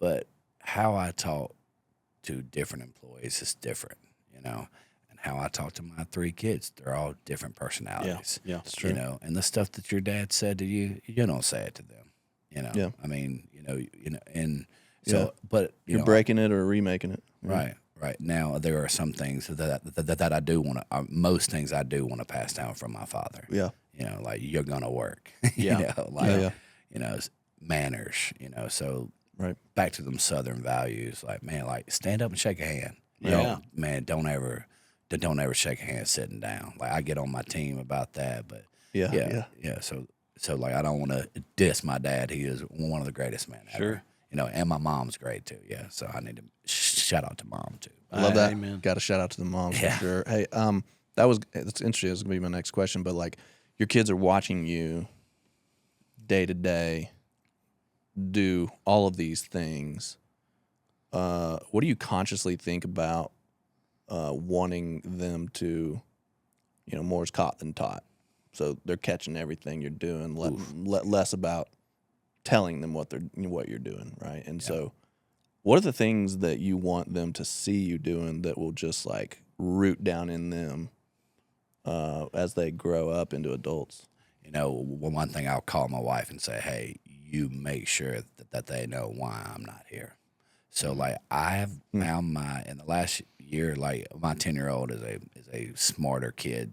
But how I talk to different employees is different, and how I talk to my 3 kids, they're all different personalities. Yeah, It's true. And the stuff that your dad said to you, you don't say it to them. Yeah. I mean, and so, but You're breaking it or remaking it. right. Now there are some things that I do want to. Most things I do want to pass down from my father. Yeah. Like you're gonna work. Yeah. Manners. So Right. back to them Southern values. Like, man, like stand up and shake a hand. Yeah. Man, don't ever shake a hand sitting down. Like I get on my team about that, but Yeah. So like I don't want to diss my dad. He is one of the greatest men ever. Sure. And my mom's great too. Yeah, so I need to shout out to mom too. I love that. Amen. Got to shout out to the moms Yeah. for sure. Hey, that's interesting. That's gonna be my next question. But like, your kids are watching you day to day do all of these things. What do you consciously think about wanting them to, more is caught than taught? So they're catching everything you're doing. Less about telling them what you're doing, right? And so, what are the things that you want them to see you doing that will just like root down in them as they grow up into adults? One thing I'll call my wife and say, hey, you make sure that they know why I'm not here. So like I've found in the last year, like my 10-year-old is a smarter kid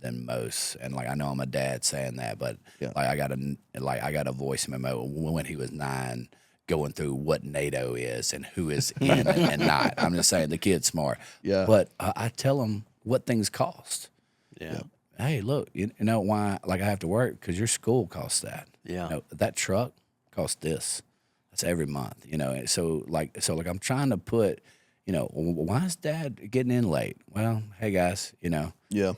than most, and like I know I'm a dad saying that, but like I got a voice memo when he was 9, going through what NATO is and who is in and not. I'm just saying the kid's smart. Yeah. But I tell him what things cost. Yeah. Hey, look, you know why? Like I have to work because your school costs that. Yeah. That truck costs this. That's every month. So I'm trying to put, why is Dad getting in late? Well, hey guys, Yeah.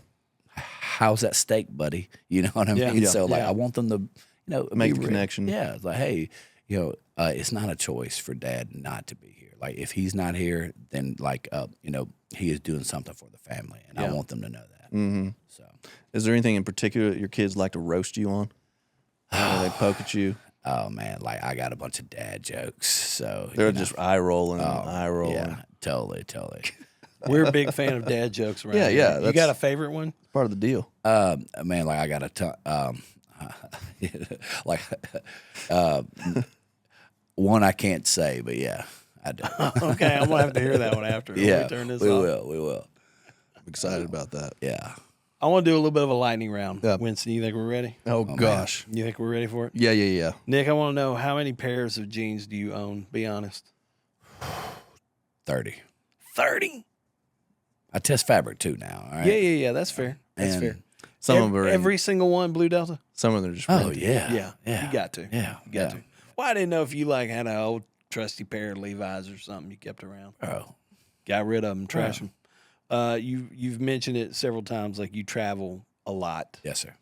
how's that steak, buddy? You know what I mean? Yeah. So like Yeah. I want them to, Make be the connection. Yeah, it's like hey, it's not a choice for Dad not to be here. Like if he's not here, then like he is doing something for the family, and I want them to know that. Mm-hmm. So, Is there anything in particular that your kids like to roast you on? Or they poke at you? oh man, like I got a bunch of dad jokes. So They're just eye rolling, yeah, totally. We're a big fan of dad jokes around Yeah, here. yeah, You that's- got a favorite one? Part of the deal. Man, like I got a ton. Like one I can't say, but yeah, I do. Okay, I'm gonna have to hear that one after. When Yeah, we turn this we off. will. I'm excited about that. Yeah. I want to do a little bit of a lightning round. Yeah. Winston, you think we're ready? Oh gosh. You think we're ready for it? Yeah. Nick, I want to know how many pairs of jeans do you own? Be honest. 30. 30? I test fabric too now. All right. Yeah. That's fair. That's And fair. Some of them are Every single one, Blue Delta? some of them are just Oh rented. yeah. Yeah. You got to. Yeah. You got to. Well, I didn't know if you like had an old trusty pair of Levi's or something you kept around. Oh. Got rid of them, trash them. You've mentioned it several times, like you travel a lot. Yes, sir.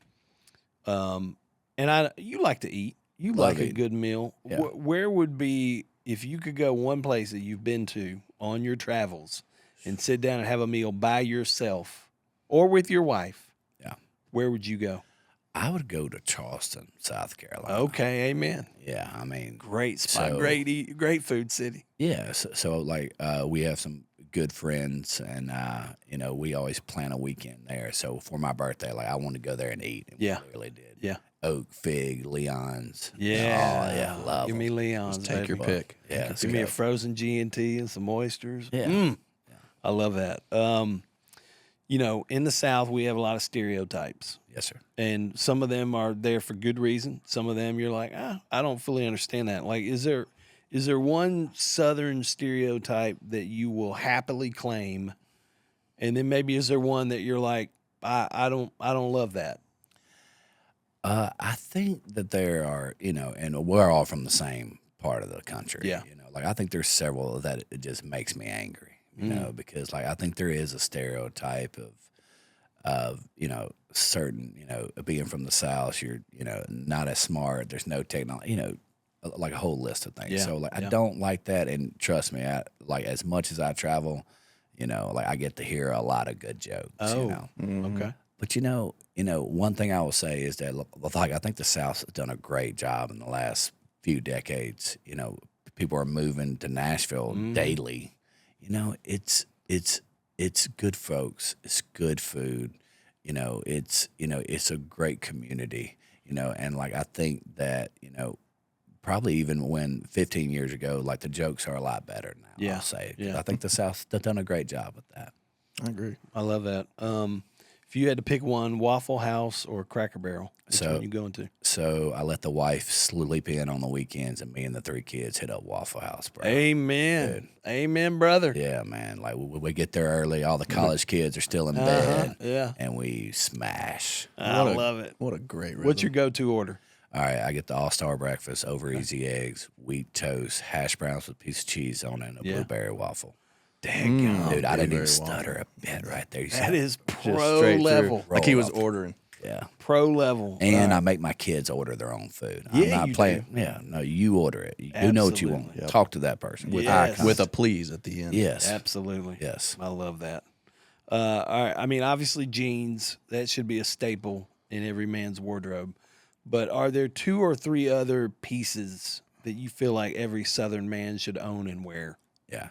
And you like to eat. You Love like a eating. good meal. Yeah. Where would be, if you could go one place that you've been to on your travels and sit down and have a meal by yourself or with your wife? Yeah. Where would you go? I would go to Charleston, South Carolina. Okay, amen. Yeah, I mean, Great spot, So- great food city. yeah. So like, we have some good friends, and we always plan a weekend there. So for my birthday, like I wanted to go there and eat. And Yeah. we really did. Yeah. Oak, Fig, Leon's. Yeah, Oh yeah, love Give 'em. me Leon's. Just take your baby. pick. Yeah, Give me a frozen G&T and some oysters. Yeah. I love that. In the South, we have a lot of stereotypes. Yes, sir. And some of them are there for good reason. Some of them you're like, I don't fully understand that. Like, is there one Southern stereotype that you will happily claim, and then maybe is there one that you're like, I don't love that. I think that there are, and we're all from the same part of the country. Yeah. Like I think there's several that it just makes me angry, because like I think there is a stereotype of certain, being from the South, you're, not as smart. There's no technology, like a whole list of things. Yeah, So like I yeah. don't like that, and trust me, like as much as I travel, like I get to hear a lot of good jokes. Oh, okay. But one thing I will say is that like I think the South's done a great job in the last few decades. People are moving to Nashville daily. It's good folks. It's good food. It's a great community. And like I think that probably even when 15 years ago, like the jokes are a lot better now. Yeah. I'll say. Yeah. I think the South's done a great job with that. I agree. I love that. If you had to pick one, Waffle House or Cracker Barrel, which one you going to? So I let the wife sleep in on the weekends, and me and the 3 kids hit up Waffle House, bro. Amen. Dude. Amen, brother. Yeah, man. Like we get there early, all the college kids are still in bed, Yeah. and we smash. I love it. What a great rhythm. What's your go-to order? All right, I get the all-star breakfast, over easy eggs, wheat toast, hash browns with a piece of cheese on it, and a blueberry waffle. Dang, dude, I didn't even stutter a bit right there. That is Just pro straight level. through. Like he was ordering. Yeah. Pro level. And I make my kids order their own food. Yeah, I'm not you playing. Yeah, no, you order it. You know what you want. Absolutely. Talk to that person with Yes. eye contact. With a please at the end. Yes. Absolutely. Yes. I love that. All right. I mean, obviously, jeans, that should be a staple in every man's wardrobe. But are there 2 or 3 other pieces that you feel like every Southern man should own and wear? Yeah.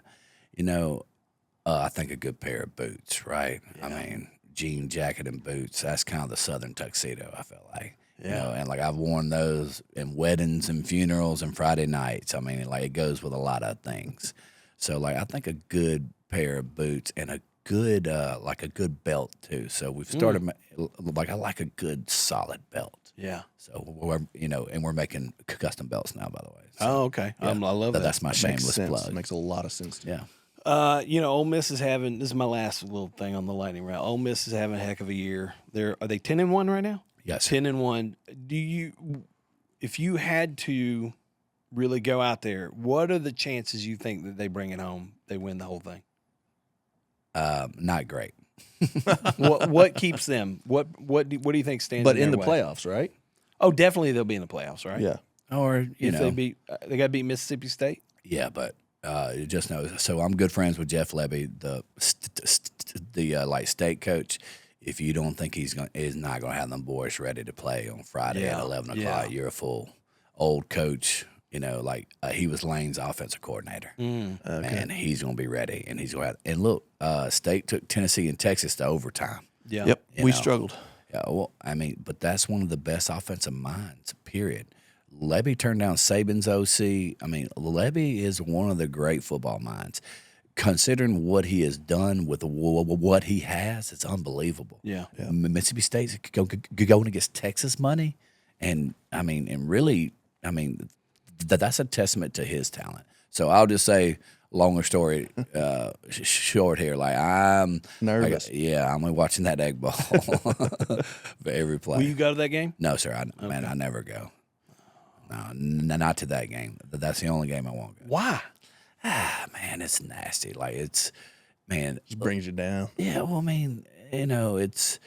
I think a good pair of boots, right? Yeah. I mean, jean jacket and boots, that's kind of the Southern tuxedo, I feel like. Yeah. And like I've worn those in weddings and funerals and Friday nights. I mean, like it goes with a lot of things. So like I think a good pair of boots and a good like a good belt too. So we've started like I like a good solid belt. Yeah. So we're making custom belts now, by the way. So, Oh, okay. I love that. That's my shameless plug. It makes a lot of sense to me. Yeah. Ole Miss is having, this is my last little thing on the lightning round. Ole Miss is having a heck of a year. Are they 10-1 right now? Yes. 10-1. If you had to really go out there, what are the chances you think that they bring it home, they win the whole thing? Not great. What keeps them? What do you think stands? But in the way? playoffs, right? Oh, definitely they'll be in the playoffs, right? Yeah. Or If they got to beat Mississippi State. Yeah, but you just know. So I'm good friends with Jeff Levy, the like state coach. If you don't think he's not going to have them boys ready to play on Friday at 11 o'clock, you're a fool. Old coach, he was Lane's offensive coordinator, and he's going to be ready. And he's going to. And look, State took Tennessee and Texas to overtime. Yeah. Yep. You We know. struggled. Yeah, well, I mean, but that's one of the best offensive minds, period. Levy turned down Saban's OC. I mean, Levy is one of the great football minds. Considering what he has done with what he has, it's unbelievable. Yeah. Mississippi State's going against Texas money, and really, that's a testament to his talent. So I'll just say, longer story short here. Like I'm Nervous. I'm watching that egg ball for every play. Will you go to that game? No, sir. I never go. No, not to that game. That's the only game I won't go. Why? Man, it's nasty. Like Just brings you down. yeah. Well, I mean, it's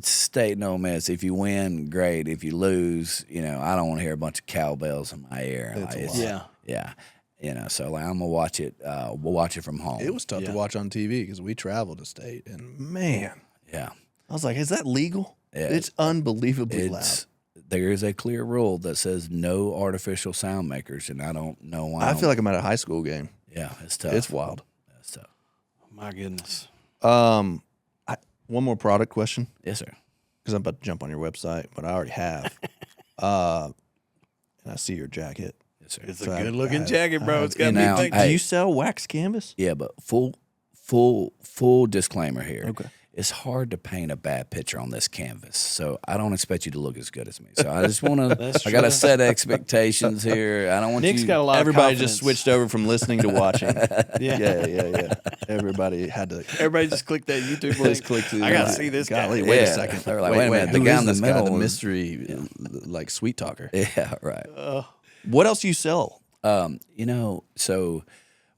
State and Ole Miss. If you win, great. If you lose, I don't want to hear a bunch of cowbells in my ear. That's Like, a lot. Yeah. So like I'm gonna watch it. We'll watch it from home. It was tough to watch on TV because we traveled to State, and man, yeah. I was like, "Is that legal?" Yeah. It's unbelievably loud. There is a clear rule that says no artificial sound makers, and I don't know why. I feel like I'm at a high school game. yeah, it's tough. It's wild. It's tough. My goodness. One more product question Yes, sir. because I'm about to jump on your website, but I already have. And I see your jacket. Yes, sir. It's So a I- good looking I- jacket, bro. I- It's got and me now- thinking. Do Hey. you sell wax canvas? Yeah, but full disclaimer here. Okay. It's hard to paint a bad picture on this canvas, so I don't expect you to look as good as me. So I just want to. That's I got to true. set expectations here. I don't want Nick's you. got a lot Everybody of just confidence. switched over from listening to watching. Yeah. yeah. Everybody had to. Everybody just click that YouTube link. Just click to I got to see this guy. Golly, wait a Yeah. second. They were like, wait a minute, the who guy is in the this guy, middle the was- mystery, like sweet talker. Yeah, right. What else do you sell? So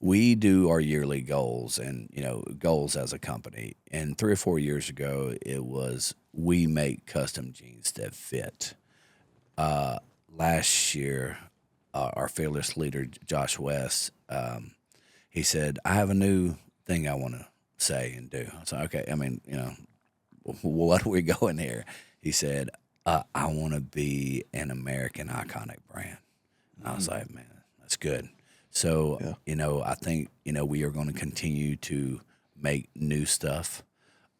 we do our yearly goals and, goals as a company. And 3 or 4 years ago, it was we make custom jeans that fit. Last year, our fearless leader, Josh West, he said, I have a new thing I want to say and do. So, okay, what are we going here? He said, I want to be an American iconic brand. And I was like, man, that's good. So, I think, we are going to continue to make new stuff,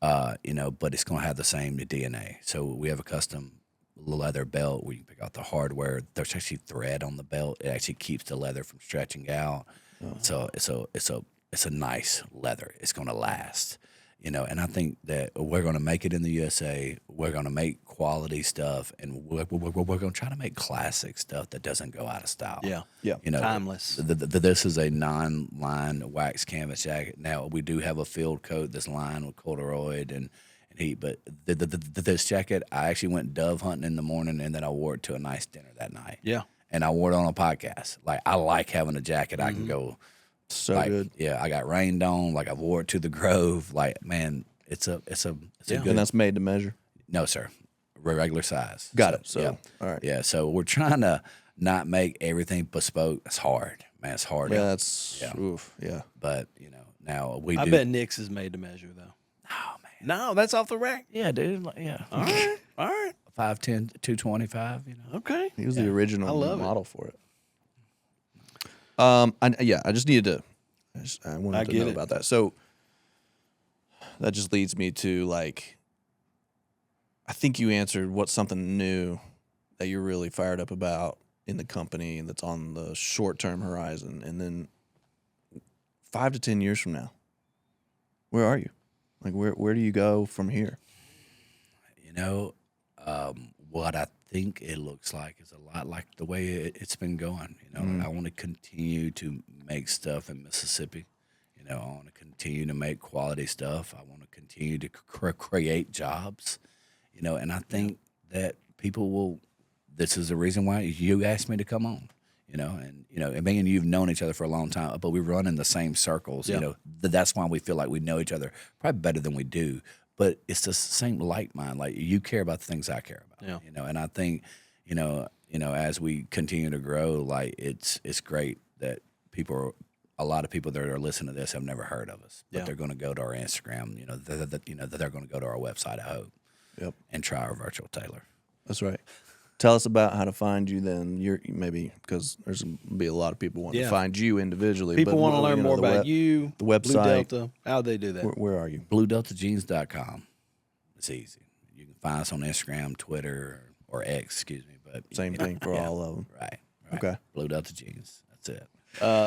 but it's going to have the same DNA. So we have a custom leather belt where you can pick out the hardware. There's actually thread on the belt. It actually keeps the leather from stretching out. So it's a nice leather. It's going to last, and I think that we're going to make it in the USA. We're going to make quality stuff, and we're going to try to make classic stuff that doesn't go out of style. Yeah. Timeless. This is a non-line wax canvas jacket. Now, we do have a field coat that's lined with corduroy and heat, but this jacket, I actually went dove hunting in the morning, and then I wore it to a nice dinner that night. Yeah. And I wore it on a podcast. Like, I like having a jacket I can go. So like, good. Yeah, I got rained on. Like, I wore it to the Grove. Like, man, it's a good. And that's made to measure? No, sir. Regular size. Got it. So, yeah. all right. Yeah, so we're trying to not make everything bespoke. It's hard, man. It's hard. Yeah, oof, yeah. But, now we I do. bet Nick's is made to measure, though. Oh, man. No, that's off the rack. Yeah, dude. Yeah. All right. All right. 5'10", 225, Okay. He was the original I love model for it. I just needed to. I wanted to know about that. So that just leads me to I think you answered what's something new that you're really fired up about in the company and that's on the short-term horizon, and then 5 to 10 years from now, where are you? Like where do you go from here? What I think it looks like is a lot like the way it's been going. I want to continue to make stuff in Mississippi. I want to continue to make quality stuff. I want to continue to create jobs. And I think that people will. This is the reason why you asked me to come on. And me and you've known each other for a long time, but we run in the same circles. Yeah. That's why we feel like we know each other probably better than we do. But it's the same like mind. Like, you care about the things I care about. Yeah. And I think, as we continue to grow, like it's great that a lot of people that are listening to this have never heard of us, but they're going to go to our Instagram. They're going to go to our website, I hope. Yep. And try our virtual tailor. That's right. Tell us about how to find you then. Maybe because there's going to be a lot of people wanting to find you individually. People want to learn more about you, the website. Blue Delta. How'd they do that? Where are you? BlueDeltaJeans.com. It's easy. You can find us on Instagram, Twitter, or X, excuse me. But Same thing for all of them. Right. Okay. Blue Delta Jeans. That's it.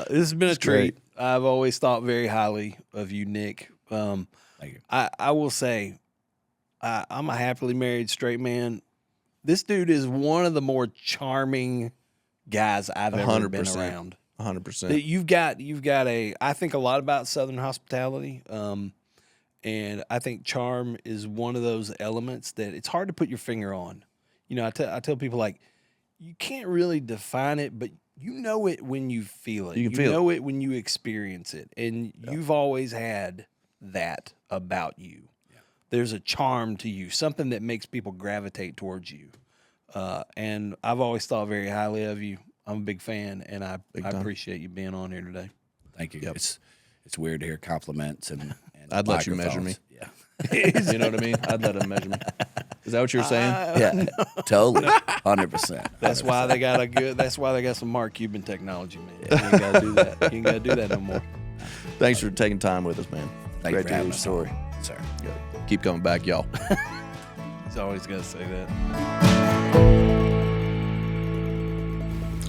This has been a treat. great. I've always thought very highly of you, Nick. Thank you. I will say, I'm a happily married straight man. This dude is one of the more charming guys I've ever been around. 100%. You've got I think a lot about Southern hospitality, and I think charm is one of those elements that it's hard to put your finger on. I tell people, like, you can't really define it, but you know it when you feel it. You can feel it when you experience it, and you've always had that about you. There's a charm to you, something that makes people gravitate towards you. And I've always thought very highly of you. I'm a big fan, and I appreciate you being on here today. Thank you. Yep. It's weird to hear compliments and I'd let you measure me. Yeah. You know what I mean? I'd let him measure me. Is that what you're saying? Yeah, totally, 100%. That's why they got some Mark Cuban technology, man. You ain't got to do that. You ain't got to do that no more. Thanks for taking time with us, man. Thank you Great for to hear having your us story. on, sir. Keep coming back, y'all. He's always got to say that.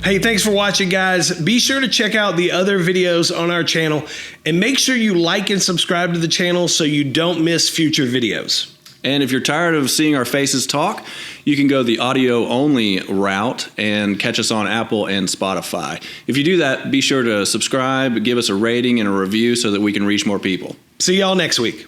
Hey, thanks for watching, guys. Be sure to check out the other videos on our channel, and make sure you like and subscribe to the channel so you don't miss future videos. And if you're tired of seeing our faces talk, you can go the audio-only route and catch us on Apple and Spotify. If you do that, be sure to subscribe, give us a rating and a review so that we can reach more people. See y'all next week.